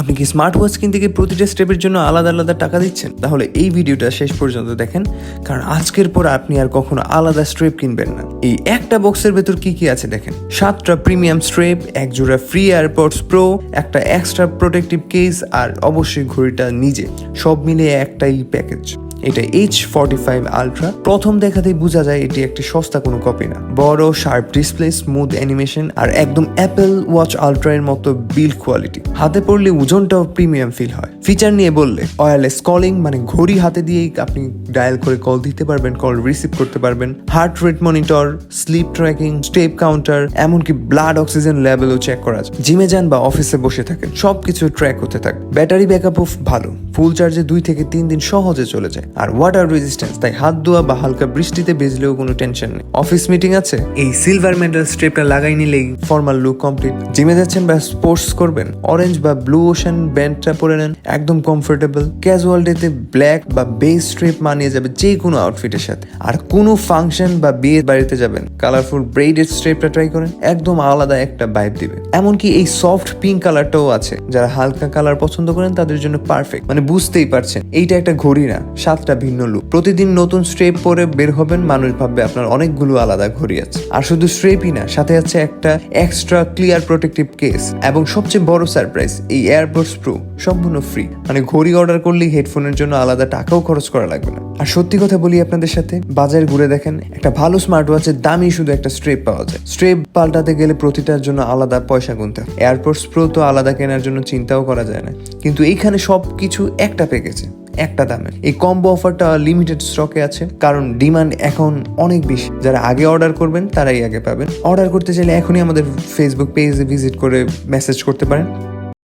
আপনি কি smart watch কিনতে গিয়ে প্রতিটা স্টেপের জন্য আলাদা আলাদা টাকা দিচ্ছেন? তাহলে এই ভিডিওটা শেষ পর্যন্ত দেখেন, কারণ আজকের পর আপনি আর কখনো আলাদা স্ট্রেপ কিনবেন না। এই একটা বক্সের ভেতর কি কি আছে দেখেন। 7টা প্রিমিয়াম স্ট্রেপ, এক জোড়া ফ্রি এয়ারপডস প্রো, একটা এক্সট্রা প্রোটেক্টিভ কেস, আর অবশ্যই ঘড়িটা নিজে, সব মিলিয়ে একটাই প্যাকেজ। এটা H45 আলট্রা। প্রথম দেখাতেই বোঝা যায় এটি একটি সস্তা কোনো কপি না। বড় শার্প ডিসপ্লে, স্মুথ অ্যানিমেশন আর একদম অ্যাপেল ওয়াচ আলট্রা এর মতো বিল্ড কোয়ালিটি। হাতে পড়লে ওজনটাও প্রিমিয়াম ফিল হয়। ফিচার নিয়ে বললে ওয়্যারলেস কলিং, মানে ঘড়ি হাতে দিয়েই আপনি ডায়াল করে কল দিতে পারবেন, কল রিসিভ করতে পারবেন। Heart rate monitor, sleep tracking, step counter, এমনকি ব্লাড অক্সিজেন লেভেলও চেক করা যায়। জিমে যান বা অফিসে বসে থাকেন, সবকিছু ট্র্যাক হতে থাকে। ব্যাটারি ব্যাকআপও ভালো, ফুল চার্জে 2 থেকে 3 দিন সহজে চলে যায়। আর ওয়াটার রেজিস্ট্যান্স, তাই হাত ধোয়া বা হালকা বৃষ্টিতে ভিজলেও কোনো টেনশন নেই। অফিস মিটিং আছে, এই সিলভার মেটাল স্ট্রেপটা লাগাই নিলেই ফর্মাল লুক কমপ্লিট। জিমে যাচ্ছেন বা স্পোর্টস করবেন, অরেঞ্জ বা ব্লু ওশান ব্যান্ডটা পরে নেন, একদম কমফোর্টেবল। ক্যাজুয়াল ডেতে ব্ল্যাক বা বেজ স্ট্রেপ মানিয়ে যাবে যে কোনো আউটফিটের সাথে। আর কোনো ফাংশন বা বিয়ে বাড়িতে যাবেন, কালারফুল ব্রেডেড স্ট্রেপটা ট্রাই করেন, একদম আলাদা একটা ভাইব দিবে। এমনকি এই সফট পিঙ্ক কালারটাও আছে, যারা হালকা কালার পছন্দ করেন তাদের জন্য পারফেক্ট। মানে বুঝতেই পারছেন, এইটা একটা ঘড়ি না, 7টা ভিন্ন লুক। প্রতিদিন নতুন স্ট্রেপ পরে বের হবেন, মানুষ ভাববে আপনার অনেকগুলো আলাদা ঘড়ি আছে। আর শুধু স্ট্রেপই না, সাথে আছে একটা এক্সট্রা ক্লিয়ার প্রোটেক্টিভ কেস, এবং সবচেয়ে বড় সারপ্রাইজ, এই এয়ারপডস প্রো সম্পূর্ণ ফ্রি। মানে ঘড়ি অর্ডার করলেই হেডফোনের জন্য আলাদা টাকাও খরচ করা লাগবে না। আর সত্যি কথা বলি আপনাদের সাথে, বাজার ঘুরে দেখেন, একটা ভালো স্মার্ট ওয়াচের দামই শুধু একটা স্ট্রেপ পাওয়া যায়। স্ট্রেপ পাল্টাতে গেলে প্রতিটার জন্য আলাদা পয়সা গুনতে হয়। এয়ারপডস প্রো তো আলাদা কেনার জন্য চিন্তাও করা যায় না, কিন্তু এইখানে সবকিছু একটা প্যাকেজে, একটা দামে। এই কম্বো অফারটা লিমিটেড স্টকে আছে, কারণ ডিমান্ড এখন অনেক বেশি। যারা আগে অর্ডার করবেন তারাই আগে পাবেন। অর্ডার করতে চাইলে এখনই আমাদের ফেসবুক পেজে ভিজিট করে মেসেজ করতে পারেন।